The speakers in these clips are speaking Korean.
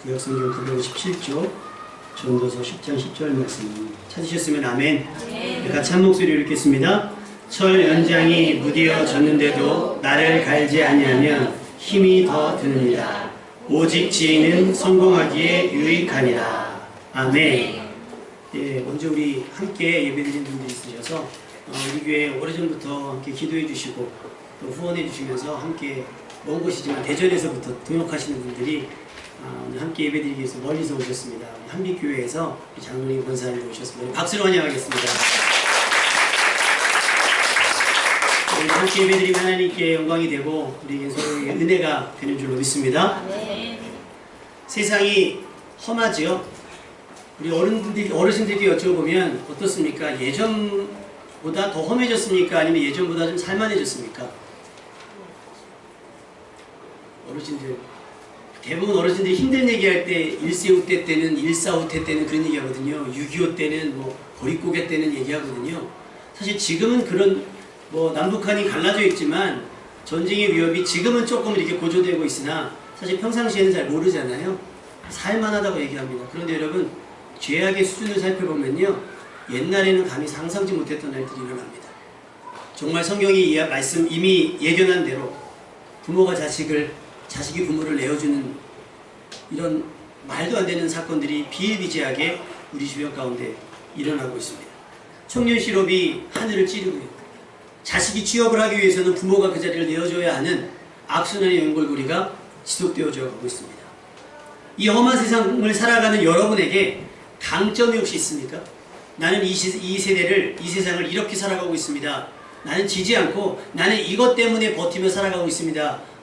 구약성경 957쪽 전도서 10장 10절 말씀 찾으셨으면 아멘. 같이 한 목소리로 읽겠습니다. 철 연장이 무디어졌는데도 나를 갈지 아니하면 힘이 더 드느니라. 오직 지혜는 성공하기에 유익하니라. 아멘. 예, 먼저 우리 함께 예배드린 분들이 있으셔서 우리 교회 오래전부터 함께 기도해 주시고 또 후원해 주시면서 함께 먼 곳이지만 대전에서부터 동역하시는 분들이 오늘 함께 예배드리기 위해서 멀리서 오셨습니다. 한빛교회에서 장로님 권사님 오셨습니다. 박수로 환영하겠습니다. 함께 예배드리면 하나님께 영광이 되고 우리에게 서로에게 은혜가 되는 줄로 믿습니다. 네. 세상이 험하지요. 우리 어르신들께 여쭤보면 어떻습니까? 예전보다 더 험해졌습니까? 아니면 예전보다 좀 살만해졌습니까? 어르신들 대부분 어르신들이 힘든 얘기할 때 1세후 때는 145태 때는 그런 얘기하거든요. 6.25 때는 뭐 보릿고개 때는 얘기하거든요. 사실 지금은 그런 남북한이 갈라져 있지만 전쟁의 위협이 지금은 조금 이렇게 고조되고 있으나 사실 평상시에는 잘 모르잖아요. 살만하다고 얘기합니다. 그런데 여러분 죄악의 수준을 살펴보면요, 옛날에는 감히 상상지 못했던 날들이 일어납니다. 정말 성경이 말씀 이미 예견한 대로 부모가 자식이 부모를 내어주는 이런 말도 안 되는 사건들이 비일비재하게 우리 주변 가운데 일어나고 있습니다. 청년 실업이 하늘을 찌르고 있고, 자식이 취업을 하기 위해서는 부모가 그 자리를 내어줘야 하는 악순환의 연골고리가 지속되어져 가고 있습니다. 이 험한 세상을 살아가는 여러분에게 강점이 혹시 있습니까? 나는 이 세상을 이렇게 살아가고 있습니다. 나는 지지 않고 나는 이것 때문에 버티며 살아가고 있습니다.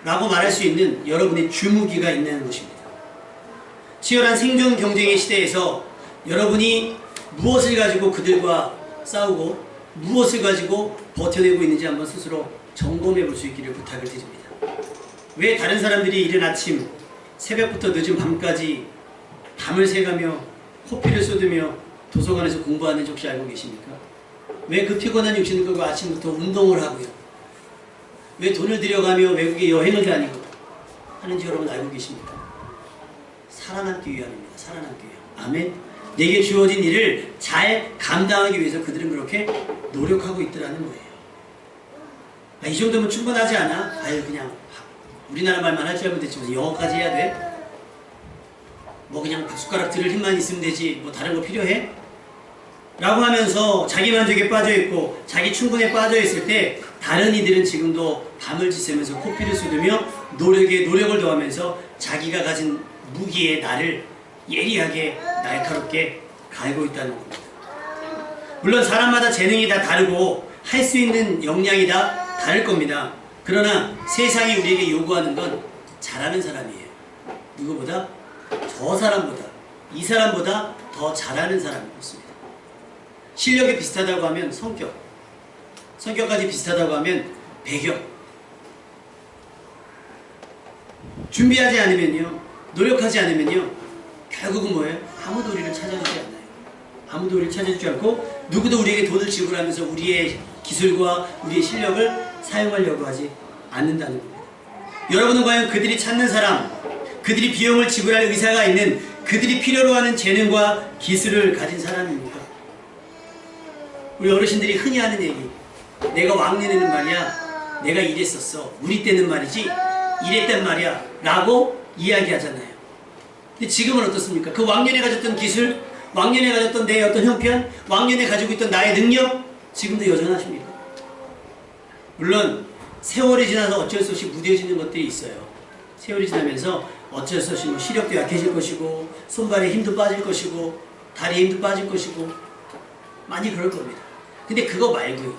라고 말할 수 있는 여러분의 주무기가 있는 것입니다. 치열한 생존 경쟁의 시대에서 여러분이 무엇을 가지고 그들과 싸우고 무엇을 가지고 버텨내고 있는지 한번 스스로 점검해 볼 수 있기를 부탁을 드립니다. 왜 다른 사람들이 이른 아침 새벽부터 늦은 밤까지 밤을 새가며 코피를 쏟으며 도서관에서 공부하는지 혹시 알고 계십니까? 왜 그 피곤한 육신을 끌고 아침부터 운동을 하고요? 왜 돈을 들여가며 외국에 여행을 다니고 하는지 여러분 알고 계십니까? 살아남기 위함입니다. 살아남기 위함. 아멘. 내게 주어진 일을 잘 감당하기 위해서 그들은 그렇게 노력하고 있더라는 거예요. 이 정도면 충분하지 않아? 그냥 우리나라 말만 할 줄 알면 됐지 무슨 영어까지 해야 돼? 그냥 숟가락 들을 힘만 있으면 되지 다른 거 필요해? 라고 하면서 자기 만족에 빠져있고 자기 충분에 빠져있을 때 다른 이들은 지금도 밤을 지새면서 코피를 쏟으며 노력에 노력을 더하면서 자기가 가진 무기의 날을 예리하게 날카롭게 갈고 있다는 겁니다. 물론 사람마다 재능이 다 다르고 할 수 있는 역량이 다 다를 겁니다. 그러나 세상이 우리에게 요구하는 건 잘하는 사람이에요. 누구보다? 저 사람보다, 이 사람보다 더 잘하는 사람이 있습니다. 실력이 비슷하다고 하면 성격까지 비슷하다고 하면 배경. 준비하지 않으면요, 노력하지 않으면요, 결국은 뭐예요? 아무도 우리를 찾아주지 않아요. 아무도 우리를 찾아주지 않고 누구도 우리에게 돈을 지불하면서 우리의 기술과 우리의 실력을 사용하려고 하지 않는다는 겁니다. 여러분은 과연 그들이 찾는 사람, 그들이 비용을 지불할 의사가 있는, 그들이 필요로 하는 재능과 기술을 가진 사람입니까? 우리 어르신들이 흔히 하는 얘기, 내가 왕년에는 말이야 내가 이랬었어, 우리 때는 말이지 이랬단 말이야 라고 이야기하잖아요. 근데 지금은 어떻습니까? 그 왕년에 가졌던 기술, 왕년에 가졌던 내 어떤 형편, 왕년에 가지고 있던 나의 능력, 지금도 여전하십니까? 물론 세월이 지나서 어쩔 수 없이 무뎌지는 것들이 있어요. 세월이 지나면서 어쩔 수 없이 시력도 약해질 것이고 손발에 힘도 빠질 것이고 다리에 힘도 빠질 것이고 많이 그럴 겁니다. 근데 그거 말고요,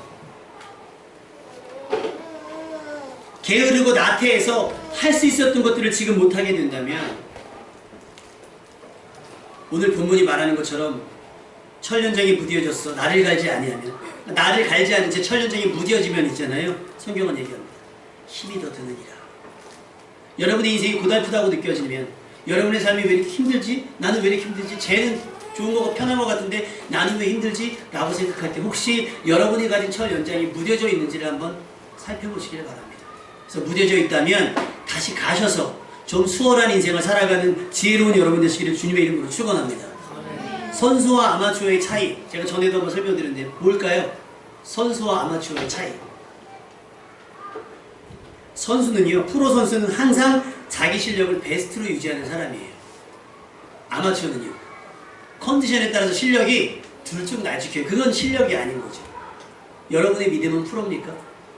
게으르고 나태해서 할 수 있었던 것들을 지금 못하게 된다면, 오늘 본문이 말하는 것처럼 철연장이 무뎌졌어 나를 갈지 아니하면, 나를 갈지 않은 채 철연장이 무뎌지면 있잖아요, 성경은 얘기합니다. 힘이 더 드느니라. 여러분의 인생이 고달프다고 느껴지면, 여러분의 삶이 왜 이렇게 힘들지? 나는 왜 이렇게 힘들지? 쟤는 좋은 거 편한 거 같은데 나는 왜 힘들지? 라고 생각할 때 혹시 여러분이 가진 철 연장이 무뎌져 있는지를 한번 살펴보시길 바랍니다. 그래서 무뎌져 있다면 다시 가셔서 좀 수월한 인생을 살아가는 지혜로운 여러분 되시기를 주님의 이름으로 축원합니다. 선수와 아마추어의 차이, 제가 전에도 한번 설명드렸는데 뭘까요? 선수와 아마추어의 차이. 선수는요, 프로 선수는 항상 자기 실력을 베스트로 유지하는 사람이에요. 아마추어는요, 컨디션에 따라서 실력이 들쭉날쭉해요. 그건 실력이 아닌 거죠. 여러분의 믿음은 프로입니까?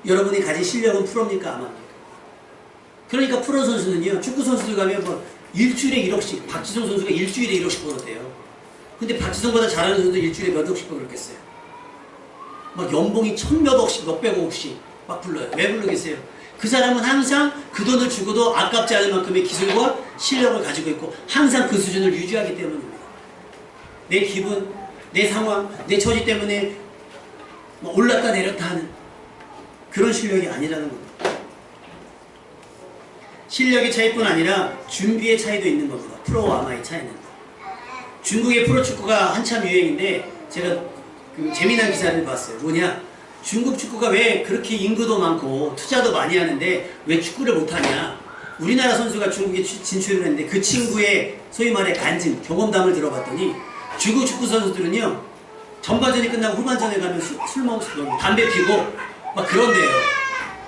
여러분이 가진 실력은 프로입니까? 아마입니까? 그러니까 프로 선수는요, 축구 선수들 가면 뭐 일주일에 1억씩, 박지성 선수가 일주일에 1억씩 벌었대요. 근데 박지성보다 잘하는 선수도 일주일에 몇 억씩 벌었겠어요? 막 연봉이 천몇 억씩, 몇백억씩 막 불러요. 왜 부르겠어요? 그 사람은 항상 그 돈을 주고도 아깝지 않을 만큼의 기술과 실력을 가지고 있고 항상 그 수준을 유지하기 때문입니다. 내 기분, 내 상황, 내 처지 때문에 뭐 올랐다 내렸다 하는 그런 실력이 아니라는 겁니다. 실력의 차이뿐 아니라 준비의 차이도 있는 겁니다. 프로와 아마의 차이는. 중국의 프로축구가 한참 유행인데 제가 그 재미난 기사를 봤어요. 뭐냐? 중국 축구가 왜 그렇게 인구도 많고 투자도 많이 하는데 왜 축구를 못하냐? 우리나라 선수가 중국에 진출을 했는데 그 친구의 소위 말해 간증, 경험담을 들어봤더니 중국 축구 선수들은요, 전반전이 끝나고 후반전에 가면 술 먹고 담배 피고 막 그런데요.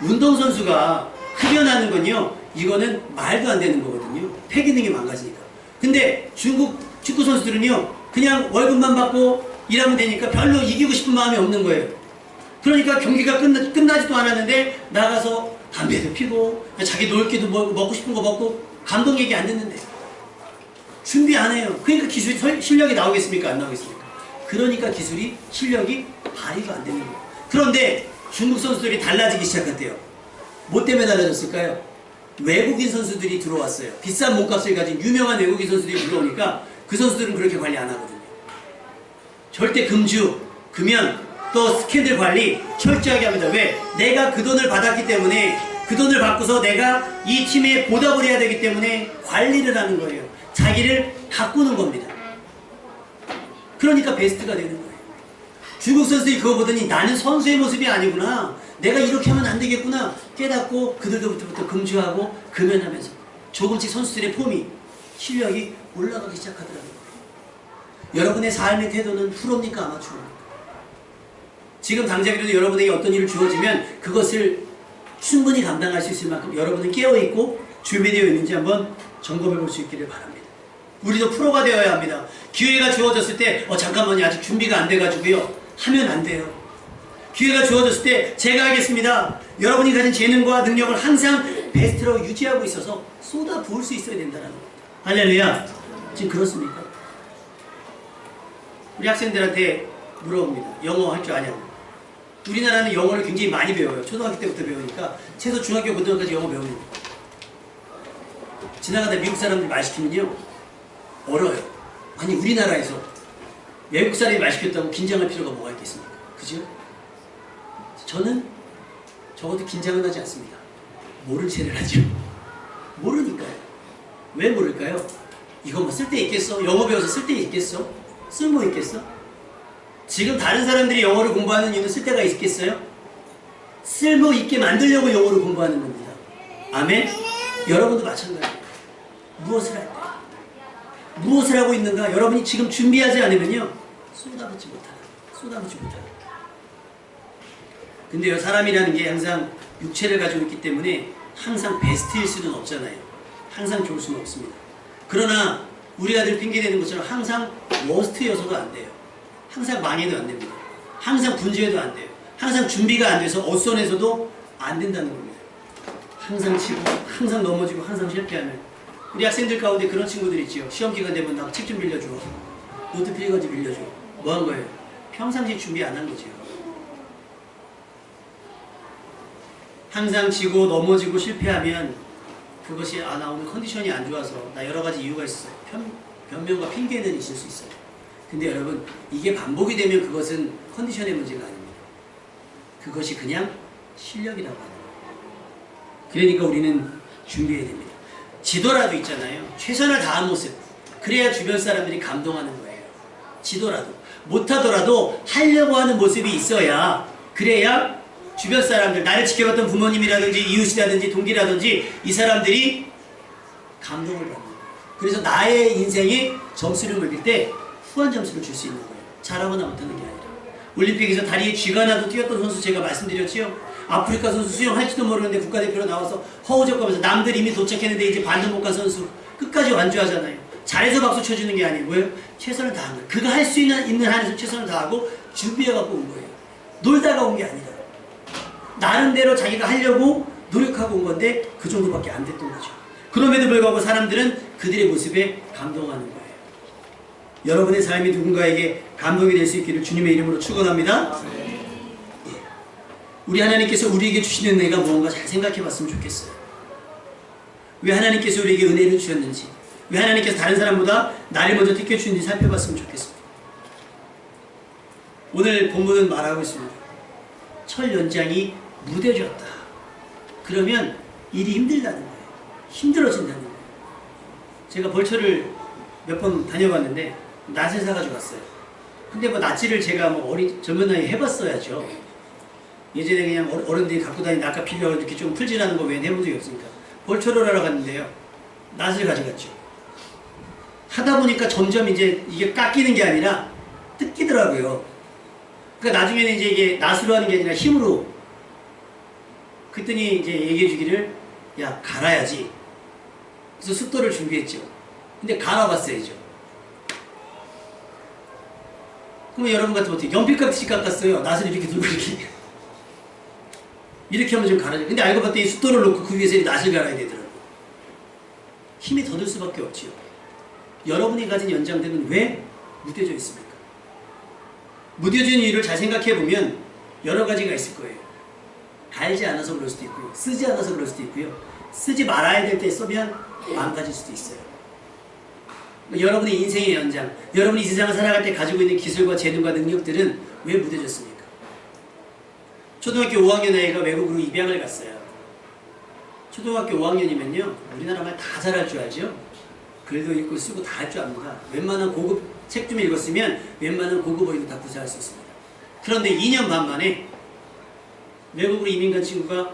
운동선수가 흡연하는 건요, 이거는 말도 안 되는 거거든요. 폐 기능이 망가지니까. 근데 중국 축구 선수들은요, 그냥 월급만 받고 일하면 되니까 별로 이기고 싶은 마음이 없는 거예요. 그러니까 경기가 끝나지도 않았는데 나가서 담배도 피고 자기 놀 게도 먹고 싶은 거 먹고 감독 얘기 안 듣는데 준비 안 해요. 그러니까 실력이 나오겠습니까? 안 나오겠습니까? 그러니까 기술이, 실력이 발휘가 안 되는 거예요. 그런데 중국 선수들이 달라지기 시작했대요. 뭐 때문에 달라졌을까요? 외국인 선수들이 들어왔어요. 비싼 몸값을 가진 유명한 외국인 선수들이 들어오니까 그 선수들은 그렇게 관리 안 하거든요. 절대 금주, 금연, 또 스캔들 관리 철저하게 합니다. 왜? 내가 그 돈을 받았기 때문에, 그 돈을 받고서 내가 이 팀에 보답을 해야 되기 때문에 관리를 하는 거예요. 자기를 가꾸는 겁니다. 그러니까 베스트가 되는 거예요. 중국 선수들이 그거 보더니 나는 선수의 모습이 아니구나, 내가 이렇게 하면 안 되겠구나 깨닫고 그들로부터 금주하고 금연하면서 조금씩 선수들의 폼이, 실력이 올라가기 시작하더라고요. 여러분의 삶의 태도는 프로입니까? 아마추어입니까? 지금 당장이라도 여러분에게 어떤 일을 주어지면 그것을 충분히 감당할 수 있을 만큼 여러분은 깨어있고 준비되어 있는지 한번 점검해 볼 수 있기를 바랍니다. 우리도 프로가 되어야 합니다. 기회가 주어졌을 때 잠깐만요, 아직 준비가 안 돼가지고요 하면 안 돼요. 기회가 주어졌을 때 제가 하겠습니다. 여러분이 가진 재능과 능력을 항상 베스트로 유지하고 있어서 쏟아 부을 수 있어야 된다는 겁니다. 할렐루야. 지금 그렇습니까? 우리 학생들한테 물어봅니다. 영어 할 줄 아냐고. 우리나라는 영어를 굉장히 많이 배워요. 초등학교 때부터 배우니까 최소 중학교 고등학교까지 영어 배웁니다. 지나가다 미국 사람들이 말 시키면요 얼어요. 아니 우리나라에서 외국 사람이 말 시켰다고 긴장할 필요가 뭐가 있겠습니까? 그죠? 저는 적어도 긴장은 하지 않습니다. 모른 체를 하죠. 모르니까요. 왜 모를까요? 이거 뭐 쓸데 있겠어? 영어 배워서 쓸데 있겠어? 쓸모 있겠어? 지금 다른 사람들이 영어를 공부하는 이유는 쓸데가 있겠어요? 쓸모 있게 만들려고 영어를 공부하는 겁니다. 아멘? 여러분도 마찬가지예요. 무엇을 할 때, 무엇을 하고 있는가? 여러분이 지금 준비하지 않으면요 쏟아붓지 못하다. 근데요, 사람이라는 게 항상 육체를 가지고 있기 때문에 항상 베스트일 수는 없잖아요. 항상 좋을 수는 없습니다. 그러나 우리가 늘 핑계대는 것처럼 항상 워스트여서도 안 돼요. 항상 망해도 안 됩니다. 항상 분주해도 안 돼요. 항상 준비가 안 돼서 어선에서도 안 된다는 겁니다. 항상 치고, 항상 넘어지고, 항상 실패하면. 우리 학생들 가운데 그런 친구들 있죠. 시험 기간 되면 나 책 좀 빌려줘. 노트 필기까지 빌려줘. 뭐 한 거예요? 평상시 준비 안 한 거죠. 항상 지고 넘어지고 실패하면 그것이 나 오늘 컨디션이 안 좋아서, 나 여러 가지 이유가 있어요. 변명과 핑계는 있을 수 있어요. 근데 여러분, 이게 반복이 되면 그것은 컨디션의 문제가 아닙니다. 그것이 그냥 실력이라고 하는 거예요. 그러니까 우리는 준비해야 됩니다. 지도라도 있잖아요. 최선을 다한 모습. 그래야 주변 사람들이 감동하는 거예요. 지도라도. 못하더라도 하려고 하는 모습이 있어야, 그래야 주변 사람들, 나를 지켜봤던 부모님이라든지 이웃이라든지 동기라든지 이 사람들이 감동을 받는 거예요. 그래서 나의 인생에 점수를 매길 때 후한 점수를 줄 수 있는 거예요. 잘하거나 못하는 게 아니라. 올림픽에서 다리에 쥐가 나도 뛰었던 선수 제가 말씀드렸지요. 아프리카 선수 수영할지도 모르는데 국가대표로 나와서 허우적거면서 남들 이미 도착했는데 이제 반도 못 간 선수 끝까지 완주하잖아요. 잘해서 박수 쳐주는 게 아니고요. 최선을 다한 거예요. 그가 할 수 있는 한에서 최선을 다하고 준비해갖고 온 거예요. 놀다가 온 게 아니다. 나름대로 자기가 하려고 노력하고 온 건데 그 정도밖에 안 됐던 거죠. 그럼에도 불구하고 사람들은 그들의 모습에 감동하는 거예요. 여러분의 삶이 누군가에게 감동이 될 수 있기를 주님의 이름으로 축원합니다. 예. 우리 하나님께서 우리에게 주시는 은혜가 무언가 잘 생각해 봤으면 좋겠어요. 왜 하나님께서 우리에게 은혜를 주셨는지, 왜 하나님께서 다른 사람보다 나를 먼저 택해주는지 살펴봤으면 좋겠습니다. 오늘 본문은 말하고 있습니다. 철 연장이 무뎌졌다. 그러면 일이 힘들다는 거예요. 힘들어진다는 거예요. 제가 벌초를 몇 번 다녀봤는데 낫을 사가지고 갔어요. 근데 뭐 낫질을 제가 뭐 젊은 나이에 해봤어야죠. 예전에 그냥 어른들이 갖고 다니는 낫가 필요하고 이렇게 좀 풀질하는 거 외에는 해본 적이 없으니까 벌초를 하러 갔는데요. 낫을 가져갔죠. 하다 보니까 점점 이제 이게 깎이는 게 아니라 뜯기더라고요. 그러니까 나중에는 이제 이게 낫으로 하는 게 아니라 힘으로. 그랬더니 이제 얘기해 주기를, 야, 갈아야지. 그래서 숫도를 준비했죠. 근데 갈아봤어야죠. 그러면 여러분 같으면 어떻게 연필 깎듯이 깎았어요. 낫을 이렇게 들고 이렇게 하면 좀 갈아져. 근데 알고 봤더니 숫도를 놓고 그 위에서 낫을 갈아야 되더라고요. 힘이 더 들 수밖에 없지요. 여러분이 가진 연장들은 왜 무뎌져 있습니까? 무뎌진 이유를 잘 생각해 보면 여러 가지가 있을 거예요. 갈지 않아서 그럴 수도 있고요. 쓰지 않아서 그럴 수도 있고요. 쓰지 말아야 될 때 쓰면 망가질 수도 있어요. 여러분의 인생의 연장, 여러분이 이 세상을 살아갈 때 가지고 있는 기술과 재능과 능력들은 왜 무뎌졌습니까? 초등학교 5학년 아이가 외국으로 입양을 갔어요. 초등학교 5학년이면요 우리나라 말 다 잘할 줄 알죠? 글도 읽고 쓰고 다 할 줄 압니다. 웬만한 고급 책 좀 읽었으면 웬만한 고급 어휘도 다 구사할 수 있습니다. 그런데 2년 반 만에 외국으로 이민 간 친구가,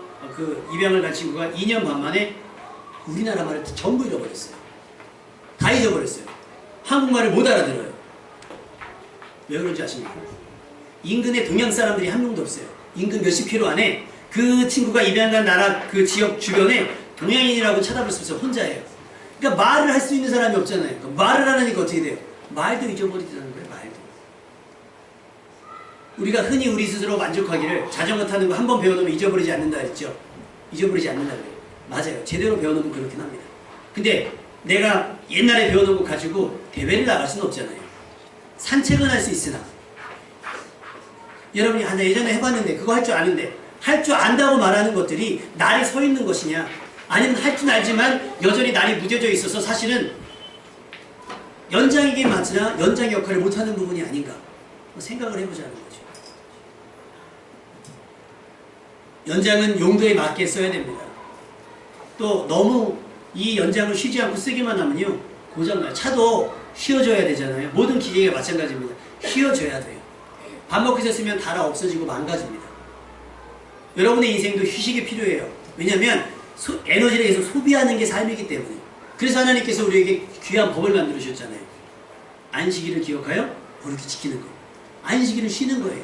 입양을 간 친구가 2년 반 만에 우리나라 말을 전부 잃어버렸어요. 다 잊어버렸어요. 한국말을 못 알아들어요. 왜 그런지 아십니까? 인근에 동양 사람들이 한 명도 없어요. 인근 몇십 킬로 안에 그 친구가 입양 간 나라 그 지역 주변에 동양인이라고 찾아볼 수 없어요. 혼자예요. 그러니까 말을 할 수 있는 사람이 없잖아요. 그러니까 말을 하니까 어떻게 돼요? 말도 잊어버리더라는 거예요. 말도. 우리가 흔히 우리 스스로 만족하기를 자전거 타는 거 한 번 배워놓으면 잊어버리지 않는다 했죠. 잊어버리지 않는다 그래요. 맞아요. 제대로 배워놓으면 그렇긴 합니다. 근데 내가 옛날에 배워놓은 거 가지고 대회를 나갈 수는 없잖아요. 산책은 할 수 있으나 여러분이 나 예전에 해봤는데 그거 할 줄 아는데 할 줄 안다고 말하는 것들이 날이 서 있는 것이냐, 아니면 할 줄 알지만 여전히 날이 무뎌져 있어서 사실은 연장이긴 맞으나 연장의 역할을 못하는 부분이 아닌가 생각을 해보자는 거죠. 연장은 용도에 맞게 써야 됩니다. 또 너무 이 연장을 쉬지 않고 쓰기만 하면요 고장나요. 차도 쉬어줘야 되잖아요. 모든 기계가 마찬가지입니다. 쉬어줘야 돼요. 밥 먹고 있었으면 달아 없어지고 망가집니다. 여러분의 인생도 휴식이 필요해요. 왜냐하면 에너지를 계속 소비하는 게 삶이기 때문에. 그래서 하나님께서 우리에게 귀한 법을 만들어 주셨잖아요. 안식일을 기억하여 거룩히 지키는 거. 안식일은 쉬는 거예요.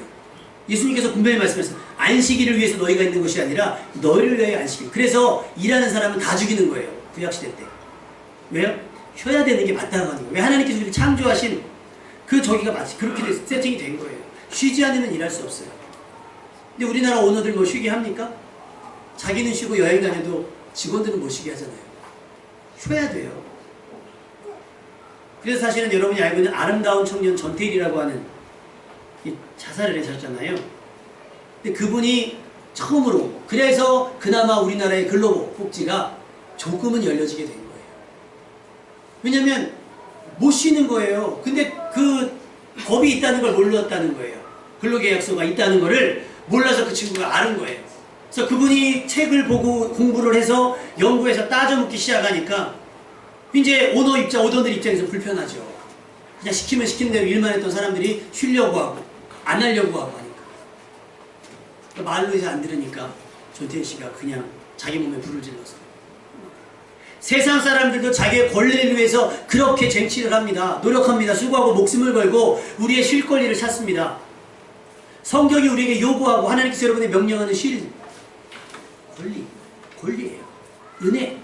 예수님께서 분명히 말씀하셨어요. 안식일을 위해서 너희가 있는 것이 아니라 너희를 위하여 안식일. 그래서 일하는 사람은 다 죽이는 거예요. 구약시대 때. 왜요? 쉬어야 되는 게 맞다고 하는 거예요. 왜? 하나님께서 우리를 창조하신 그 저기가 마치 그렇게 세팅이 된 거예요. 쉬지 않으면 일할 수 없어요. 근데 우리나라 오너들 뭐 쉬게 합니까? 자기는 쉬고 여행 다녀도 직원들은 못 쉬게 하잖아요. 쉬어야 돼요. 그래서 사실은 여러분이 알고 있는 아름다운 청년 전태일이라고 하는 자살을 하셨잖아요. 근데 그분이 처음으로, 그래서 그나마 우리나라의 근로복지가 조금은 열려지게 된 거예요. 왜냐면 못 쉬는 거예요. 근데 그 법이 있다는 걸 몰랐다는 거예요. 근로계약서가 있다는 거를 몰라서 그 친구가 아는 거예요. 그래서 그분이 책을 보고 공부를 해서 연구해서 따져먹기 시작하니까 이제 오너들 입장에서 불편하죠. 그냥 시키면 시키는 대로 일만 했던 사람들이 쉬려고 하고 안 하려고 하고 하니까. 그러니까 말로 해서 안 들으니까 전태일 씨가 그냥 자기 몸에 불을 질러서. 세상 사람들도 자기의 권리를 위해서 그렇게 쟁취를 합니다. 노력합니다. 수고하고 목숨을 걸고 우리의 쉴 권리를 찾습니다. 성경이 우리에게 요구하고 하나님께서 여러분의 명령하는 쉴 권리예요. 은혜.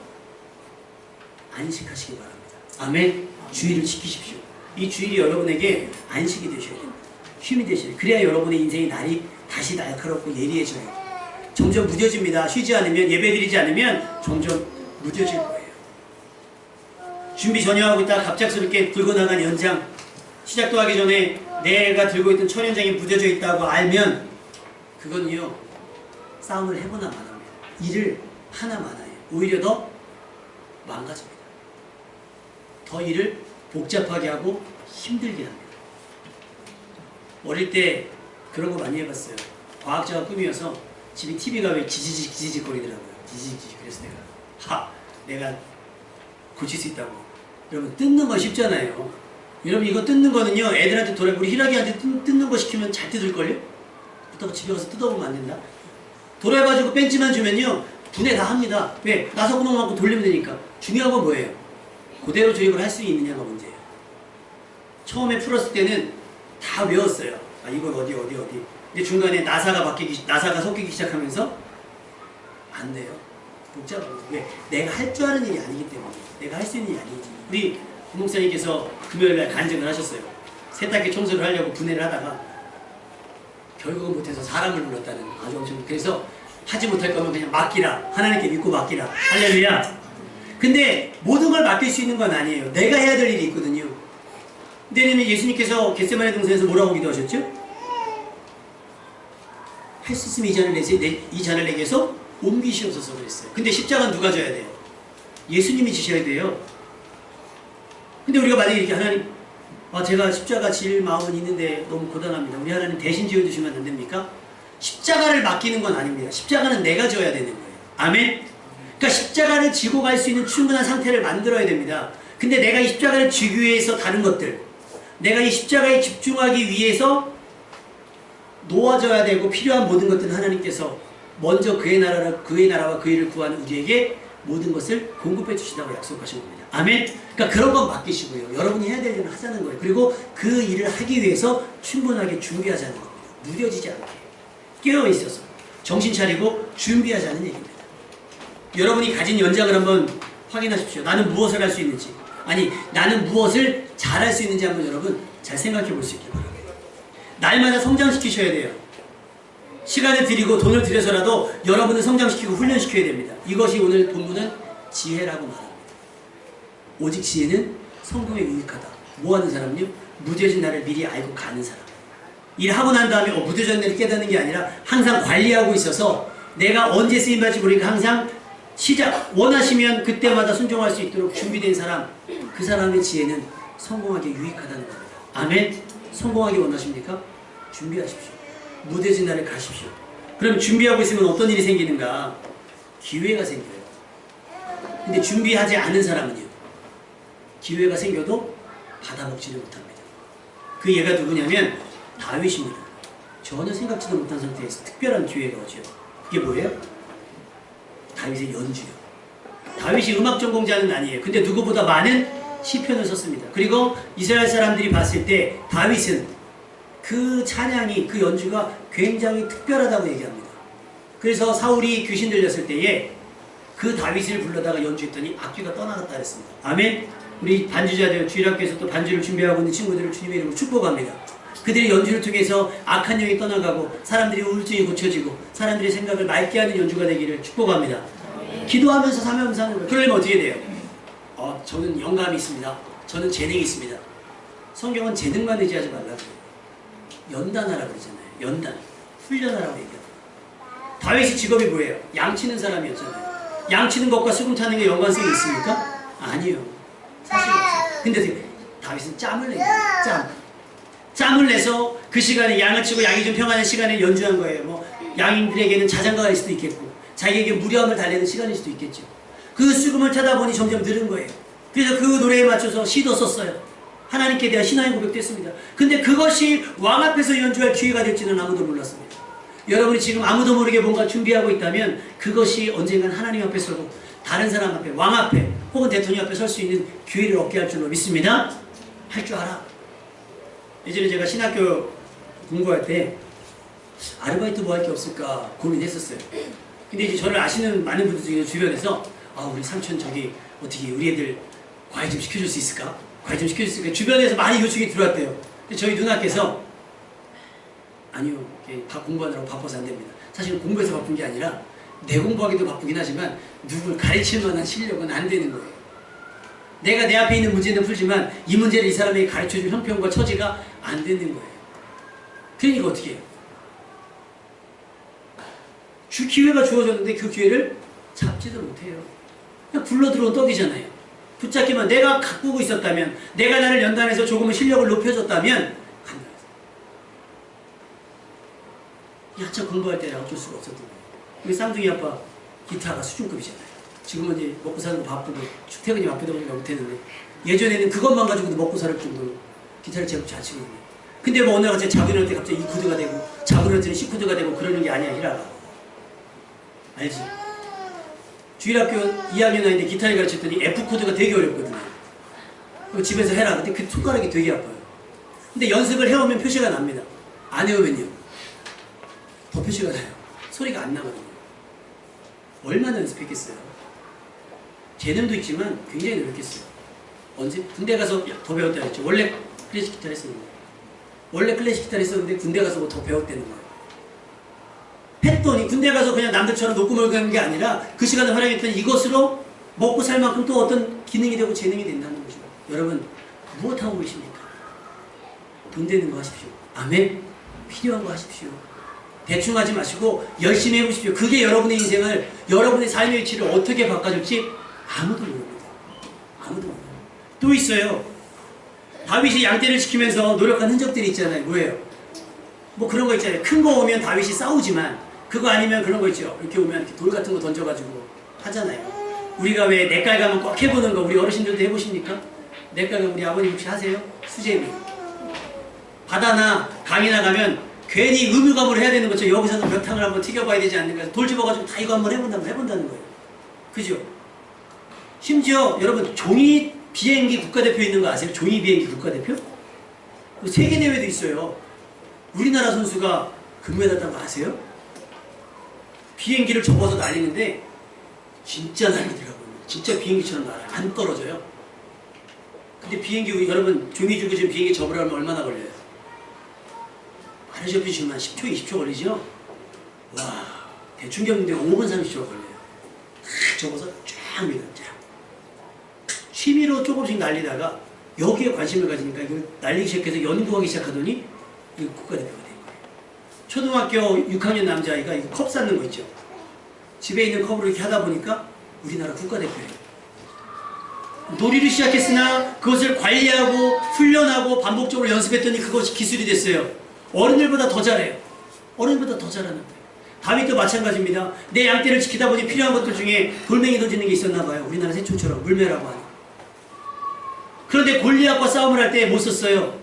안식하시기 바랍니다. 아멘. 주의를 지키십시오. 이 주일이 여러분에게 안식이 되셔야 됩니다. 쉼이 되셔야 돼요. 그래야 여러분의 인생의 날이 다시 날카롭고 예리해져요. 점점 무뎌집니다. 쉬지 않으면, 예배드리지 않으면 점점 무뎌질 거예요. 준비 전혀 하고 있다가 갑작스럽게 들고 나간 연장, 시작도 하기 전에 내가 들고 있던 철연장이 무뎌져 있다고 알면 그건요, 싸움을 해보나 마나입니다. 일을 하나 마나요. 오히려 더 망가집니다. 더 일을 복잡하게 하고 힘들게 합니다. 어릴 때 그런 거 많이 해봤어요. 과학자가 꿈이어서 집에 TV가 왜 지지직 거리더라고요. 지지직. 그래서 내가 고칠 수 있다고. 여러분, 뜯는 건 쉽잖아요. 여러분, 이거 뜯는 거는요, 애들한테 우리 희락이한테 뜯는 거 시키면 잘 뜯을걸요? 부탁 집에 가서 뜯어보면 안 된다. 돌아가지고 벤치만 주면요, 분해 다 합니다. 왜? 나사구멍 맞고 돌리면 되니까. 중요한 건 뭐예요? 그대로 조립을 할 수 있느냐가 문제예요. 처음에 풀었을 때는 다 외웠어요. 아, 이건 어디. 근데 중간에 나사가 섞이기 시작하면서 안 돼요. 복잡하고. 왜? 내가 할 줄 아는 일이 아니기 때문에. 내가 할 수 있는 일이 아니지. 우리 부목사님께서 금요일날 간증을 하셨어요. 세탁기 청소를 하려고 분해를 하다가 결국은 못해서 사람을 불렀다는 아주 엄청. 그래서 하지 못할 거면 그냥 맡기라. 하나님께 믿고 맡기라. 할렐루야. 근데 모든 걸 맡길 수 있는 건 아니에요. 내가 해야 될 일이 있거든요. 근데 예수님께서 겟세마네 동산에서 뭐라고 기도하셨죠? 할 수 있으면 이 잔을 내게서 옮기시옵소서 그랬어요. 근데 십자가는 누가 져야 돼요? 예수님이 지셔야 돼요. 근데 우리가 만약에 이렇게 하나님, 제가 십자가 질 마음은 있는데 너무 고단합니다. 우리 하나님 대신 지어주시면 안 됩니까? 십자가를 맡기는 건 아닙니다. 십자가는 내가 져야 되는 거예요. 아멘? 그러니까 십자가를 지고 갈 수 있는 충분한 상태를 만들어야 됩니다. 근데 내가 이 십자가를 지기 위해서 다른 것들, 내가 이 십자가에 집중하기 위해서 놓아져야 되고 필요한 모든 것들은 하나님께서 먼저 그의 나라와 그 일을 구하는 우리에게 모든 것을 공급해 주신다고 약속하신 겁니다. 아멘? 그러니까 그런 건 맡기시고요. 여러분이 해야 될 일은 하자는 거예요. 그리고 그 일을 하기 위해서 충분하게 준비하자는 겁니다. 무뎌지지 않게. 깨어있어서 정신 차리고 준비하자는 얘기입니다. 여러분이 가진 연장을 한번 확인하십시오. 나는 무엇을 할 수 있는지, 아니 나는 무엇을 잘할 수 있는지 한번 여러분 잘 생각해 볼 수 있길 바랍니다. 날마다 성장시키셔야 돼요. 시간을 들이고 돈을 들여서라도 여러분을 성장시키고 훈련시켜야 됩니다. 이것이 오늘 본문은 지혜라고 말합니다. 오직 지혜는 성공에 유익하다. 뭐하는 사람은요? 무뎌진 나를 미리 알고 가는 사람. 일하고 난 다음에 무뎌졌네를 깨닫는 게 아니라 항상 관리하고 있어서 내가 언제 쓰임받을지 모르니까 항상 원하시면 그때마다 순종할 수 있도록 준비된 사람, 그 사람의 지혜는 성공하기 유익하다는 겁니다. 아멘? 성공하기 원하십니까? 준비하십시오. 무뎌진 날에 가십시오. 그럼 준비하고 있으면 어떤 일이 생기는가? 기회가 생겨요. 근데 준비하지 않은 사람은요, 기회가 생겨도 받아먹지를 못합니다. 그 얘가 누구냐면 다윗입니다. 전혀 생각지도 못한 상태에서 특별한 기회가 오죠. 그게 뭐예요? 다윗의 연주요. 다윗이 음악 전공자는 아니에요. 근데 누구보다 많은 시편을 썼습니다. 그리고 이스라엘 사람들이 봤을 때 다윗은 그 찬양이, 그 연주가 굉장히 특별하다고 얘기합니다. 그래서 사울이 귀신 들렸을 때에 그 다윗을 불러다가 연주했더니 악귀가 떠나갔다 그랬습니다. 아멘? 우리 반주자들, 주일학교에서 또 반주를 준비하고 있는 친구들을 주님의 이름으로 축복합니다. 그들의 연주를 통해서 악한 영이 떠나가고 사람들이 우울증이 고쳐지고 사람들의 생각을 맑게 하는 연주가 되기를 축복합니다. 기도하면서 사명하면서 하는 거예요. 그러려면 어떻게 돼요? 저는 영감이 있습니다. 저는 재능이 있습니다. 성경은 재능만 의지하지 말라고 연단하라고 그러잖아요. 연단. 훈련하라고 얘기합니다. 다윗의 직업이 뭐예요? 양치는 사람이었잖아요. 양치는 것과 수금 타는 게 연관성이 있습니까? 아니요. 사실 없어요. 근데 다윗은 짬을 내요. 짬을 내서 그 시간에 양을 치고 양이 좀 평안한 시간에 연주한 거예요. 양인들에게는 자장가가 일 수도 있겠고 자기에게 무료함을 달래는 시간일 수도 있겠죠. 그 수금을 타다 보니 점점 늘은 거예요. 그래서 그 노래에 맞춰서 시도 썼어요. 하나님께 대한 신앙의 고백도 했습니다. 근데 그것이 왕 앞에서 연주할 기회가 될지는 아무도 몰랐습니다. 여러분이 지금 아무도 모르게 뭔가 준비하고 있다면 그것이 언젠간 하나님 앞에서도 다른 사람 앞에, 왕 앞에 혹은 대통령 앞에 설 수 있는 기회를 얻게 할 줄로 믿습니다. 할 줄 알아. 예전에 제가 신학교 공부할 때 아르바이트 뭐 할 게 없을까 고민했었어요. 근데 이제 저를 아시는 많은 분들 중에 주변에서 우리 삼촌 저기 어떻게 우리 애들 과외 좀 시켜줄 수 있을까? 과외 좀 시켜줄 수 있을까? 주변에서 많이 요청이 들어왔대요. 근데 저희 누나께서 아니요, 공부하느라고 바빠서 안 됩니다. 사실은 공부해서 바쁜 게 아니라 내 공부하기도 바쁘긴 하지만 누굴 가르칠 만한 실력은 안 되는 거예요. 내가 내 앞에 있는 문제는 풀지만 이 문제를 이 사람에게 가르쳐줄 형편과 처지가 안 되는 거예요. 그러니까 어떻게 해요? 기회가 주어졌는데 그 기회를 잡지도 못해요. 그냥 굴러 들어온 떡이잖아요. 붙잡기만 내가 가꾸고 있었다면, 내가 나를 연단해서 조금은 실력을 높여줬다면 간다. 한참 공부할 때는 어쩔 수가 없었던 거예요. 우리 쌍둥이 아빠 기타가 수준급이잖아요. 지금은 이제 먹고 사는 거 바쁘고 출퇴근이 바쁘다 보니까 못했는데 예전에는 그것만 가지고도 먹고 살 정도로 기타를 제법 잘 치거든요. 근데 뭐 어느 날 갑자기 자고 일어날 때 갑자기 E 코드가 되고 자고 일어날 때는 C 코드가 되고 그러는 게 아니야, 히라가. 알지? 주일학교 2학년 아이인데 기타를 가르쳤더니 F 코드가 되게 어렵거든요. 그거 집에서 해라. 근데 그 손가락이 되게 아파요. 근데 연습을 해오면 표시가 납니다. 안 해오면요 더 표시가 나요. 소리가 안 나거든요. 얼마나 연습했겠어요? 재능도 있지만 굉장히 노력했어요. 언제? 군대 가서 더 배웠다 했죠. 원래 클래식 기타를 했었는데 군대 가서 뭐 더 배웠다는 거예요. 했더니 군대 가서 그냥 남들처럼 놓고 멀고 하는 게 아니라 그 시간을 활용했더니 이것으로 먹고 살 만큼 또 어떤 기능이 되고 재능이 된다는 거죠. 여러분 무엇 하고 계십니까? 돈 되는 거 하십시오. 아멘. 필요한 거 하십시오. 대충 하지 마시고 열심히 해보십시오. 그게 여러분의 인생을, 여러분의 삶의 위치를 어떻게 바꿔줄지 아무도 모릅니다. 아무도 몰라요. 또 있어요. 다윗이 양떼를 지키면서 노력한 흔적들이 있잖아요. 뭐예요? 뭐 그런 거 있잖아요. 큰 거 오면 다윗이 싸우지만 그거 아니면 그런 거 있죠. 이렇게 오면 이렇게 돌 같은 거 던져가지고 하잖아요. 우리가 왜 냇가에 가면 꼭 해보는 거 우리 어르신들도 해보십니까? 냇가에 우리 아버님 혹시 하세요? 수제비. 바다나 강이나 가면 괜히 의무감으로 해야 되는 거죠. 여기서는 몇 탕을 한번 튀겨봐야 되지 않는가. 돌 집어가지고 다 이거 한번 해본다는 거예요. 그죠? 심지어 여러분 종이 비행기 국가대표 있는 거 아세요? 종이 비행기 국가대표? 세계대회도 있어요. 우리나라 선수가 금메달 딴 거 아세요? 비행기를 접어서 날리는데 진짜 날리더라고요. 진짜 비행기처럼 날아요. 안 떨어져요. 근데 비행기 여러분 종이 주고 지금 비행기 접으려면 얼마나 걸려요? 많이 접히시면 10초, 20초 걸리죠? 와, 대충 접는데 5분, 30초 걸려요. 탁 접어서 쫙 밀어요. 취미로 조금씩 날리다가 여기에 관심을 가지니까 이걸 날리기 시작해서 연구하기 시작하더니 이거 국가대표가 된 거예요. 초등학교 6학년 남자아이가 이거 컵 쌓는 거 있죠? 집에 있는 컵으로 이렇게 하다 보니까 우리나라 국가대표예요. 놀이를 시작했으나 그것을 관리하고 훈련하고 반복적으로 연습했더니 그것이 기술이 됐어요. 어른들보다 더 잘해요. 어른들보다 더 잘하는 거예요. 다윗도 마찬가지입니다. 내 양떼를 지키다 보니 필요한 것들 중에 돌멩이 던지는 게 있었나 봐요. 우리나라 새총처럼 물매라고 하는. 그런데 골리앗과 싸움을 할 때 못 썼어요.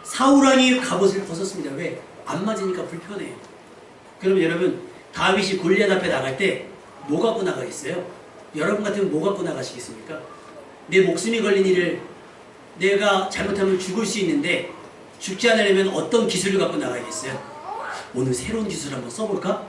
사울왕이 갑옷을 벗었습니다. 왜? 안 맞으니까 불편해요. 그러면 여러분 다윗이 골리앗 앞에 나갈 때 뭐 갖고 나가겠어요? 여러분 같으면 뭐 갖고 나가시겠습니까? 내 목숨이 걸린 일을 내가 잘못하면 죽을 수 있는데 죽지 않으려면 어떤 기술을 갖고 나가야겠어요? 오늘 새로운 기술 한번 써볼까?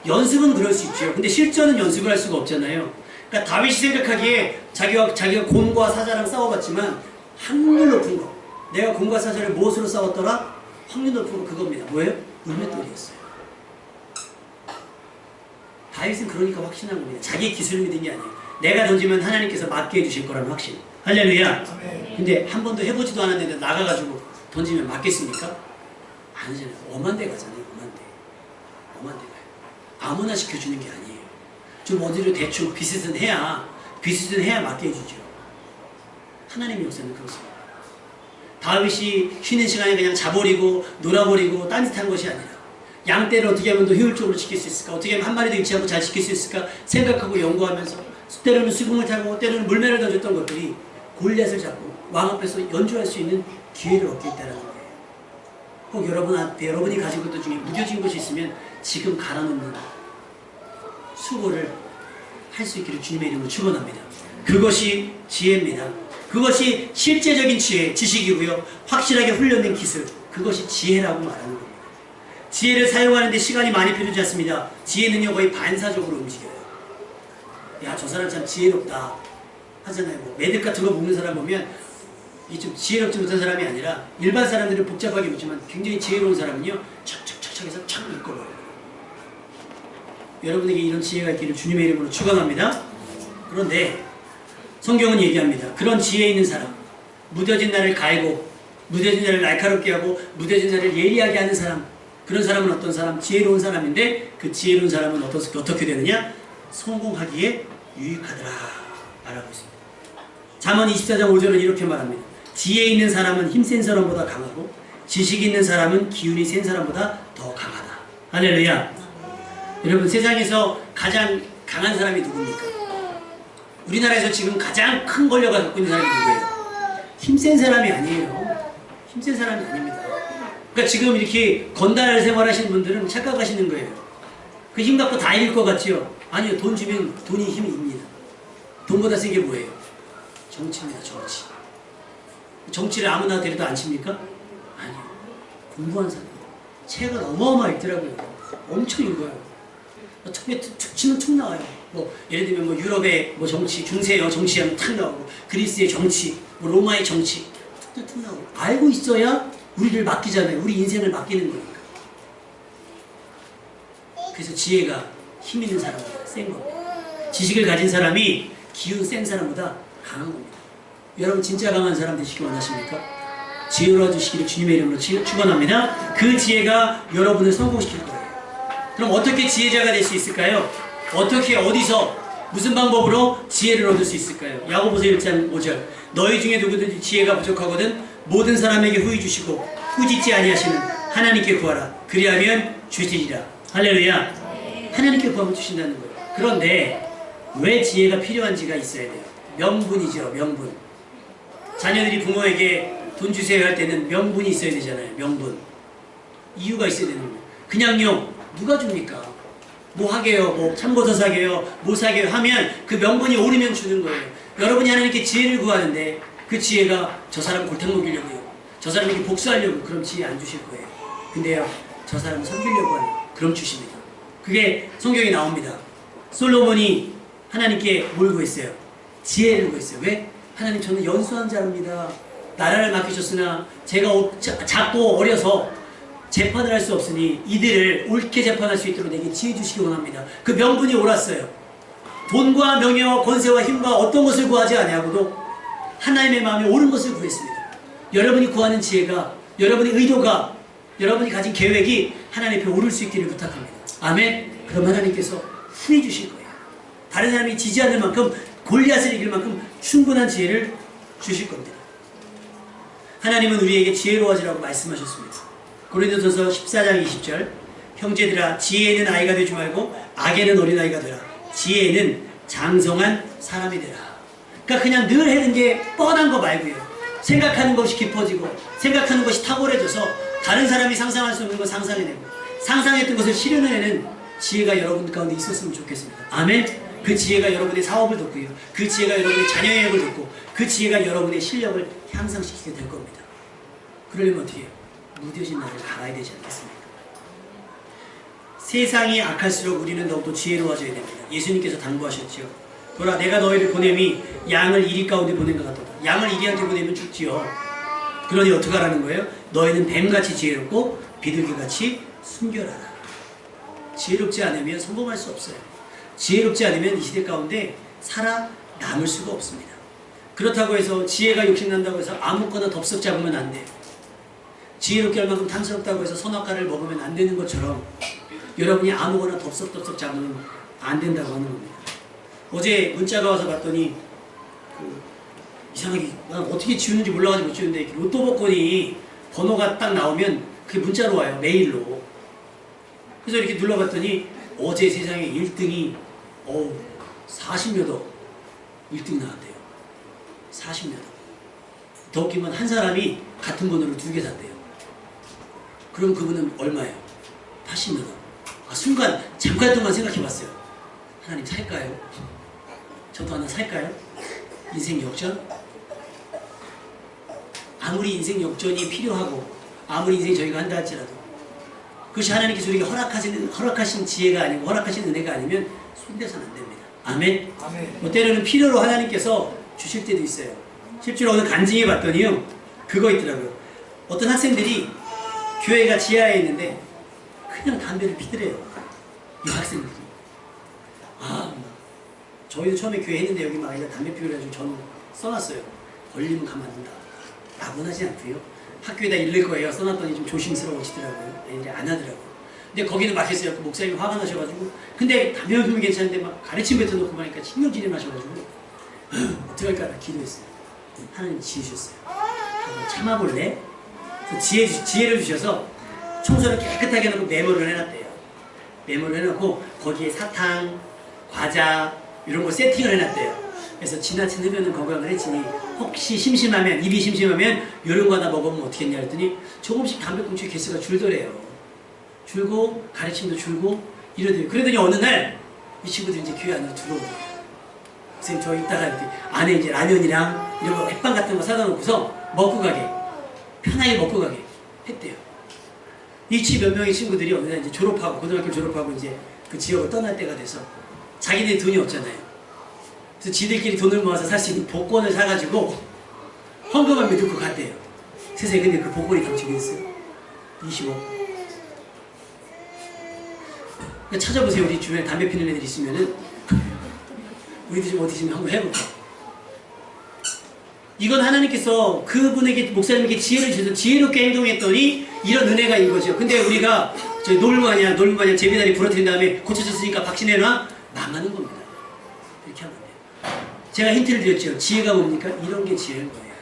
연습은 그럴 수 있죠. 근데 실전은 연습을 할 수가 없잖아요. 그러니까 다윗이 생각하기에 자기가 곰과 사자랑 싸워봤지만 확률 높은 거. 내가 곰과 사자를 무엇으로 싸웠더라? 확률 높은 거 그겁니다. 뭐예요? 물맷돌이었어요. 다윗은 그러니까 확신한 겁니다. 자기 기술을 믿은 게 아니에요. 내가 던지면 하나님께서 맞게 해주실 거라는 확신. 할렐루야. 근데 한 번도 해보지도 않았는데 나가가지고 던지면 맞겠습니까? 아니잖아요. 엄한 데 가잖아요. 엄한 데 가요. 아무나 시켜주는 게 아니에요. 좀 어디로 대충 비슷은 해야 맞게 해주죠. 하나님의 역사는 그렇습니다. 다윗이 쉬는 시간에 그냥 자버리고 놀아버리고 딴짓한 것이 아니라 양떼를 어떻게 하면 더 효율적으로 지킬 수 있을까? 어떻게 하면 한 마리도 잃지 않고 잘 지킬 수 있을까? 생각하고 연구하면서 때로는 수금을 타고 때로는 물매를 던졌던 것들이 골리앗을 잡고 왕 앞에서 연주할 수 있는 기회를 얻게 있다는 거예요. 꼭 여러분이 가진 것들 중에 무뎌진 것이 있으면 지금 갈아놓는 수고를 할 수 있기를 주님의 이름으로 축원합니다. 그것이 지혜입니다. 그것이 실제적인 지식이고요. 확실하게 훈련된 기술, 그것이 지혜라고 말하는 겁니다. 지혜를 사용하는 데 시간이 많이 필요하지 않습니다. 지혜는요 거의 반사적으로 움직여요. 야, 저 사람 참 지혜롭다 하잖아요. 뭐 매듭 같은 거 묶는 사람 보면 이 좀 지혜롭지 못한 사람이 아니라 일반 사람들은 복잡하게 묻지만 굉장히 지혜로운 사람은요 착착착착 해서 착 묶어버려요. 여러분에게 이런 지혜가 있기를 주님의 이름으로 축원합니다. 그런데 성경은 얘기합니다. 그런 지혜 있는 사람, 무뎌진 날을 갈고 무뎌진 날을 날카롭게 하고 무뎌진 날을 예리하게 하는 사람, 그런 사람은 어떤 사람? 지혜로운 사람인데 그 지혜로운 사람은 어떻게 되느냐? 성공하기에 유익하더라 말하고 있습니다. 잠언 24장 5절은 이렇게 말합니다. 지혜 있는 사람은 힘센 사람보다 강하고 지식 있는 사람은 기운이 센 사람보다 더 강하다. 할렐루야. 여러분, 세상에서 가장 강한 사람이 누굽니까? 우리나라에서 지금 가장 큰 권력을 갖고 있는 사람이 누구예요? 힘센 사람이 아니에요. 힘센 사람이 아닙니다. 그러니까 지금 이렇게 건달 생활하시는 분들은 착각하시는 거예요. 그 힘 갖고 다 이길 것 같지요? 아니요. 돈 주면 돈이 힘이 있습니다. 돈보다 센 게 뭐예요? 정치입니다. 정치. 정치를 아무나 데려다 앉힙니까? 아니요. 공부한 사람. 책을 어마어마하게 읽더라고요. 엄청 읽어요. 툭 치면 툭 나와요. 뭐 예를 들면 뭐 유럽의 뭐 정치, 중세의 정치하면 탁 나오고 그리스의 정치, 뭐 로마의 정치 툭 나오고 알고 있어야 우리를 맡기잖아요. 우리 인생을 맡기는 거니까. 그래서 지혜가 힘 있는 사람보다 센 겁니다. 지식을 가진 사람이 기운 센 사람보다 강한 겁니다. 여러분 진짜 강한 사람 되시기 원하십니까? 지혜로워 주시기를 주님의 이름으로 축원합니다. 그 지혜가 여러분을 성공시킬 거예요. 그럼 어떻게 지혜자가 될 수 있을까요? 어떻게 어디서 무슨 방법으로 지혜를 얻을 수 있을까요? 야고보서 1장 5절 너희 중에 누구든지 지혜가 부족하거든 모든 사람에게 후히 주시고 후짓지 아니하시는 하나님께 구하라. 그리하면 주시리라. 할렐루야. 하나님께 구하면 주신다는 거예요. 그런데 왜 지혜가 필요한지가 있어야 돼요. 명분이죠. 명분. 자녀들이 부모에게 돈 주세요 할 때는 명분이 있어야 되잖아요. 명분. 이유가 있어야 되는 거예요. 그냥요 누가 줍니까? 뭐 하게요? 뭐 참고서 사게요? 뭐 사게요? 하면 그 명분이 오르면 주는 거예요. 여러분이 하나님께 지혜를 구하는데 그 지혜가 저 사람 골탕 먹이려고요. 저 사람에게 복수하려고 그럼 지혜 안 주실 거예요. 근데요 저 사람 섬기려고 하는 그럼 주십니다. 그게 성경에 나옵니다. 솔로몬이 하나님께 뭘 구했어요? 지혜를 구했어요. 왜? 하나님 저는 연수한 자입니다. 나라를 맡기셨으나 제가 작고 어려서 재판을 할 수 없으니 이들을 옳게 재판할 수 있도록 내게 지혜 주시기 원합니다. 그 명분이 옳았어요. 돈과 명예와 권세와 힘과 어떤 것을 구하지 아니하고도 하나님의 마음에 옳은 것을 구했습니다. 여러분이 구하는 지혜가, 여러분의 의도가, 여러분이 가진 계획이 하나님 앞에 오를 수 있기를 부탁합니다. 아멘. 그럼 하나님께서 후해 주실 거예요. 다른 사람이 지지 않을 만큼 골리앗을 이길 만큼 충분한 지혜를 주실 겁니다. 하나님은 우리에게 지혜로워지라고 말씀하셨습니다. 고린도전서 14장 20절 형제들아 지혜에는 아이가 되지 말고 악에는 어린아이가 되라. 지혜는 장성한 사람이 되라. 그러니까 그냥 늘 하는 게 뻔한 거 말고요. 생각하는 것이 깊어지고 생각하는 것이 탁월해져서 다른 사람이 상상할 수 없는 걸 상상해내고 상상했던 것을 실현해내는 지혜가 여러분 가운데 있었으면 좋겠습니다. 아멘. 그 지혜가 여러분의 사업을 돕고요. 그 지혜가 여러분의 자녀 영역을 돕고 그 지혜가 여러분의 실력을 향상시키게 될 겁니다. 그러려면 어떻게 해요? 무뎌진 날을 갈아야 되지 않겠습니까? 세상이 악할수록 우리는 더욱더 지혜로워져야 됩니다. 예수님께서 당부하셨죠. 보라 내가 너희를 보냄이 양을 이리 가운데 보낸 것 같도다. 양을 이리한테 보내면 죽지요. 그러니 어떻게 하라는 거예요? 너희는 뱀같이 지혜롭고 비둘기같이 순결하라. 지혜롭지 않으면 성공할 수 없어요. 지혜롭지 않으면 이 시대 가운데 살아남을 수가 없습니다. 그렇다고 해서 지혜가 욕심난다고 해서 아무거나 덥석 잡으면 안 돼요. 지혜롭게 할 만큼 탐스럽다고 해서 선악과를 먹으면 안 되는 것처럼 여러분이 아무거나 덥석덥석 잡으면 안 된다고 하는 겁니다. 어제 문자가 와서 봤더니 이상하게 난 어떻게 지우는지 몰라가지고 못 지우는데 로또 복권이 번호가 딱 나오면 그게 문자로 와요. 메일로. 그래서 이렇게 눌러봤더니 어제 세상에 1등이 40몇 억 1등 나왔대요. 40몇 억. 더 웃긴 건 한 사람이 같은 번호를 2개 샀대요. 그럼 그분은 얼마예요? 80몇 억. 순간 잠깐 동안 생각해봤어요. 하나님 살까요? 저도 하나 살까요? 인생 역전? 아무리 인생 역전이 필요하고 아무리 인생 저희가 한다 할지라도 그것이 하나님께서 우리에게 허락하신 지혜가 아니고 허락하신 은혜가 아니면 손대서는 안 됩니다. 아멘? 아멘. 뭐 때로는 필요로 하나님께서 주실 때도 있어요. 실제로 오늘 간증해 봤더니요, 그거 있더라고요. 어떤 학생들이 교회가 지하에 있는데 그냥 담배를 피더래요. 이 학생들이. 저희도 처음에 교회 했는데 여기 막 아이가 담배 피우려 가지고 저는 써놨어요. 걸리면 가만 안 둔다. 라고는 하지 않고요. 학교에다 읽을 거예요. 써놨더니 좀 조심스러워지더라고요. 애들이 안 하더라고요. 근데 거기는 막혔어요. 그 목사님이 화가 나셔가지고. 근데 담배 피우면 괜찮은데 막 가르침 뱉어놓고 보니까 신경질이 나셔가지고 어떡할까 기도했어요. 하나님 지혜 주셨어요. 참아볼래? 그래서 지혜를 주셔서 청소를 깨끗하게 해놓고 메모를 해놨대요. 메모를 해놓고 거기에 사탕, 과자 이런 거 세팅을 해놨대요. 그래서 지나친 흡연은 건강을 해치니 혹시 심심하면, 입이 심심하면 이런 거 하나 먹으면 어떻게 했냐 했더니 조금씩 담배꽁초 개수가 줄더래요. 줄고 가르침도 줄고 이러더래요. 그러더니 어느 날 이 친구들이 이제 교회 안으로 들어오더라고요. 선생님 저 이따가 이렇게 안에 이제 라면이랑 이런 거 햇반 같은 거 사다 놓고서 먹고 가게, 편하게 먹고 가게 했대요. 이 몇 명의 친구들이 어느 날 이제 졸업하고, 고등학교 졸업하고 이제 그 지역을 떠날 때가 돼서 자기들이 돈이 없잖아요. 그래서 지들끼리 돈을 모아서 살 수 있는 복권을 사가지고 헌금함에 넣고 갔대요. 세상에 근데 그 복권이 당첨이 됐어요. 20억. 그러니까 찾아보세요. 우리 주변에 담배 피는 애들 있으면은 우리도 좀 어디 좀 한번 해볼까. 이건 하나님께서 그분에게, 목사님에게 지혜를 주셔서 지혜롭게 행동했더니 이런 은혜가 있는 거죠. 근데 우리가 저희 놀무마냥 제비다리 부러뜨린 다음에 고쳐졌으니까 박신해놔? 망하는 겁니다. 이렇게 하면 안 돼요. 제가 힌트를 드렸죠. 지혜가 뭡니까? 이런 게 지혜인 거예요.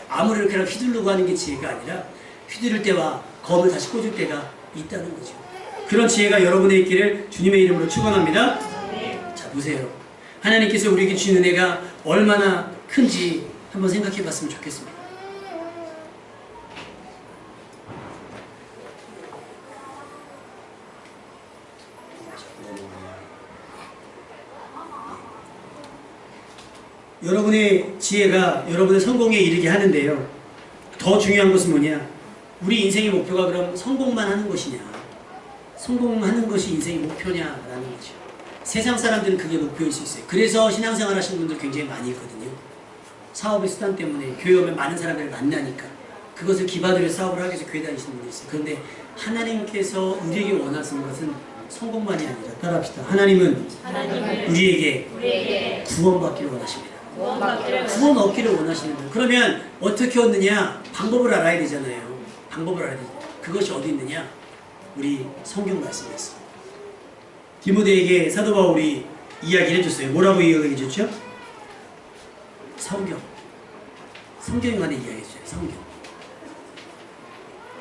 아무리 이렇게 휘두르고 하는 게 지혜가 아니라 휘두를 때와 검을 다시 꽂을 때가 있다는 거죠. 그런 지혜가 여러분에 있기를 주님의 이름으로 축원합니다. 자, 보세요. 하나님께서 우리에게 주신 은혜가 얼마나 큰지 한번 생각해 봤으면 좋겠습니다. 여러분의 지혜가 여러분의 성공에 이르게 하는데요. 더 중요한 것은 뭐냐? 우리 인생의 목표가 그럼 성공만 하는 것이냐? 성공하는 것이 인생의 목표냐라는 거죠. 세상 사람들은 그게 목표일 수 있어요. 그래서 신앙생활 하시는 분들 굉장히 많이 있거든요. 사업의 수단 때문에 교회 오면 많은 사람들을 만나니까 그것을 기반으로 해서 사업을 하기 위해서 교회 다니시는 분들이 있어요. 그런데 하나님께서 우리에게 원하시는 것은 성공만이 아니라, 따라합시다. 하나님은 우리에게 구원받기를 원하십니다. 구원 얻기를 원하시는 거예요. 그러면 어떻게 얻느냐? 방법을 알아야 되잖아요. 방법을 알아야 되죠. 그것이 어디 있느냐? 우리 성경 말씀에 있습니다. 디모데에게 사도 바울이 이야기를 해줬어요. 뭐라고 이야기해 줬죠? 성경에 관한 이야기했어요. 성경.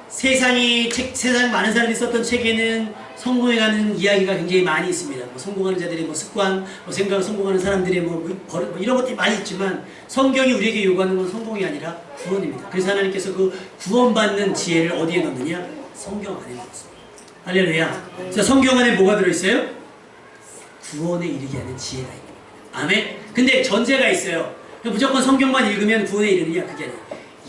세상 많은 사람들이 썼던 책에는 성공에 관한 이야기가 굉장히 많이 있습니다. 성공하는 자들의 습관, 성공하는 사람들의 이런 것들이 많이 있지만 성경이 우리에게 요구하는 건 성공이 아니라 구원입니다. 그래서 하나님께서 그 구원받는 지혜를 어디에 넣느냐? 성경 안에 넣었습니다. 할렐루야. 자, 성경 안에 뭐가 들어있어요? 구원에 이르게 하는 지혜가 있는 겁니다. 아멘. 근데 전제가 있어요. 무조건 성경만 읽으면 구원에 이르느냐? 그게 아니에요.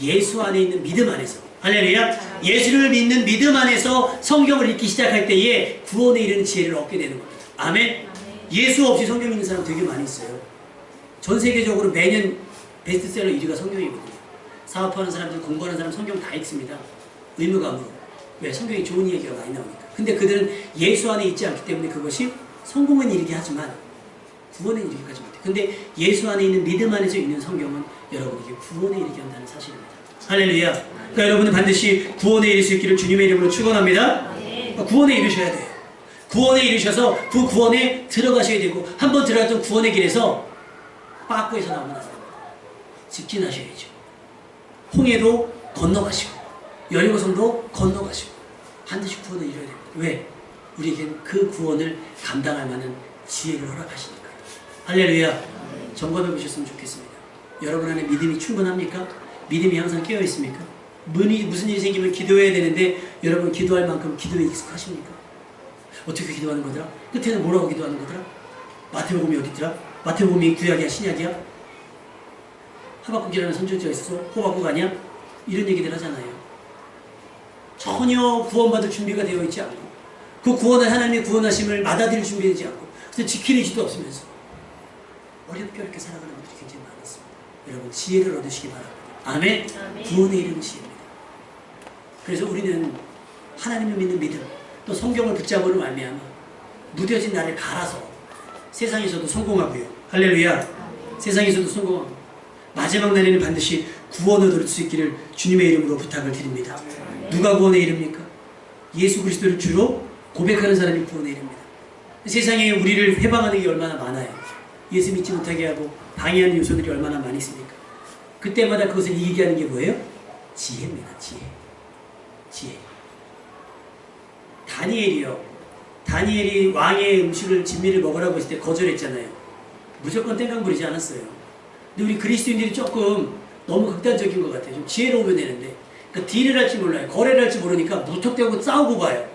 예수 안에 있는 믿음 안에서. 할렐루야. 예수를 믿는 믿음 안에서 성경을 읽기 시작할 때에 구원에 이르는 지혜를 얻게 되는 겁니다. 아멘. 예수 없이 성경 읽는 사람 되게 많이 있어요. 전 세계적으로 매년 베스트셀러 1위가 성경이거든요. 사업하는 사람들, 공부하는 사람 성경 다 읽습니다. 의무감으로. 왜? 성경에 좋은 얘기가 많이 나오니까. 근데 그들은 예수 안에 있지 않기 때문에 그것이 성공은 이르게 하지만 구원에 이르기까지 못해요. 근데 예수 안에 있는 믿음 안에서 있는 성경은 여러분에게 구원에 이르게 한다는 사실입니다. 할렐루야. 그러니까 여러분은 반드시 구원에 이를 수 있기를 주님의 이름으로 축원합니다. 구원에 이르셔야 돼요. 구원에 이르셔서 그 구원에 들어가셔야 되고, 한번 들어갔던 구원의 길에서 빠꾸에서 나오면 안 됩니다. 직진하셔야죠. 홍해도 건너가시고 여리고성도 건너가시고 반드시 구원을 이뤄야 됩니다. 왜? 우리에겐 그 구원을 감당할 만한 지혜를 허락하시니까요. 할렐루야. 점검해 보셨으면 좋겠습니다. 여러분 안에 믿음이 충분합니까? 믿음이 항상 깨어 있습니까? 무슨 일이 생기면 기도해야 되는데 여러분 기도할 만큼 기도에 익숙하십니까? 어떻게 기도하는 거더라? 끝에는 뭐라고 기도하는 거더라? 마태복음이 어디 있더라? 마태복음이 구약이야 신약이야? 하박국이라는 선지자가 있어서 호박국 아니야? 이런 얘기들 하잖아요. 전혀 구원받을 준비가 되어 있지 않고 그 구원을 하나님의 구원하심을 받아들일 준비되지 않고 그래서 지킬 의지도 없으면서 어렵게 살아가는 분들이 굉장히 많았습니다. 여러분 지혜를 얻으시기 바랍니다. 아멘. 구원의 이름은 지혜입니다. 그래서 우리는 하나님을 믿는 믿음 또 성경을 붙잡으로 말미암아 무뎌진 나를 갈아서 세상에서도 성공하고요. 할렐루야. 세상에서도 성공하고 마지막 날에는 반드시 구원을 얻을 수 있기를 주님의 이름으로 부탁을 드립니다. 누가 구원의 이름입니까? 예수 그리스도를 주로 고백하는 사람이 구원의 이름입니다. 세상에 우리를 회방하는 게 얼마나 많아요. 예수 믿지 못하게 하고 방해하는 요소들이 얼마나 많이 있습니까? 그때마다 그것을 이기게 하는 게 뭐예요? 지혜입니다. 지혜. 다니엘이 왕의 음식을 진미를 먹으라고 했을 때 거절했잖아요. 무조건 땡깡 부리지 않았어요. 근데 우리 그리스도인들이 조금 너무 극단적인 것 같아요. 좀 지혜로우면 되는데 그러니까 딜을 할지 몰라요. 거래를 할지 모르니까 무턱대고 싸우고 봐요.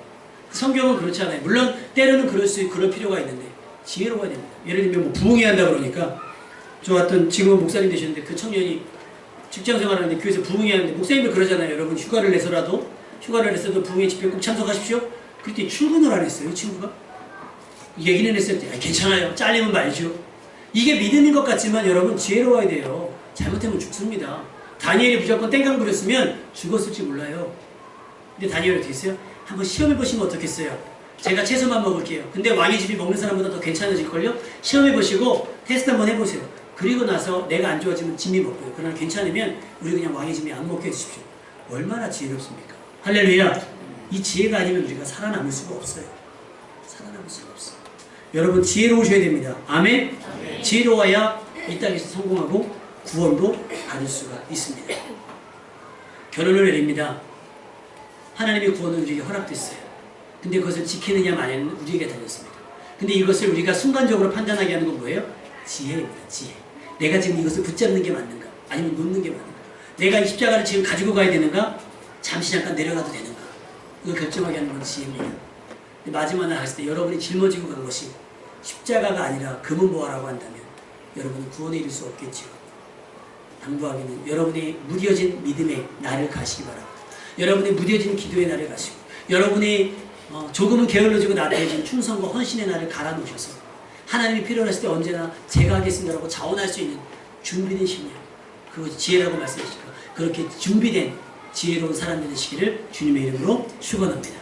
성경은 그렇지 않아요. 물론 때로는 그럴 필요가 있는데 지혜로워야 됩니다. 예를 들면 뭐 부흥해야 한다 그러니까 좋았던 지금은 목사님 되셨는데 그 청년이 직장 생활하는데 교회에서 부흥해야 하는데 목사님들 그러잖아요. 여러분 휴가를 내서도 부흥회 집회 꼭 참석하십시오. 그때 출근을 안 했어요. 이 친구가. 얘기는 했을 때 괜찮아요. 잘리면 말죠. 이게 믿음인 것 같지만 여러분 지혜로워야 돼요. 잘못하면 죽습니다. 다니엘이 무조건 땡깡 부렸으면 죽었을지 몰라요. 근데 다니엘이 어떻게 했어요? 한번 시험해보시면 어떻겠어요? 제가 채소만 먹을게요. 근데 왕의 집이 먹는 사람보다 더 괜찮아질걸요? 시험해보시고 테스트 한번 해보세요. 그리고 나서 내가 안 좋아지면 진미 먹고요. 그러나 괜찮으면 우리 그냥 왕의 진미 안 먹게 해주십시오. 얼마나 지혜롭습니까? 할렐루야. 이 지혜가 아니면 우리가 살아남을 수가 없어요. 여러분 지혜로우셔야 됩니다. 아멘? 지혜로워야 이 땅에서 성공하고 구원도 받을 수가 있습니다. 결론을 내립니다. 하나님의 구원은 우리에게 허락됐어요. 근데 그것을 지키느냐 마냐는 우리에게 달렸습니다. 근데 이것을 우리가 순간적으로 판단하게 하는 건 뭐예요? 지혜입니다. 지혜. 내가 지금 이것을 붙잡는 게 맞는가? 아니면 놓는 게 맞는가? 내가 이 십자가를 지금 가지고 가야 되는가? 잠시 잠깐 내려가도 되는가? 이걸 결정하게 하는 건 지혜입니다. 근데 마지막 날 갔을 때 여러분이 짊어지고 간 것이 십자가가 아니라 금은 보화라고 한다면 여러분은 구원에 이를 수 없겠지요. 당부하기는 여러분의 무뎌진 믿음의 날을 가시기 바랍니다. 여러분의 무뎌진 기도의 날을 가시고 여러분이 조금은 게을러지고 나태해진 충성과 헌신의 날을 갈아놓으셔서 하나님이 필요하실 때 언제나 제가 하겠습니다라고 자원할 수 있는 준비된 심령, 그것이 지혜라고 말씀하시니까 그렇게 준비된 지혜로운 사람 되시기를 주님의 이름으로 축원합니다.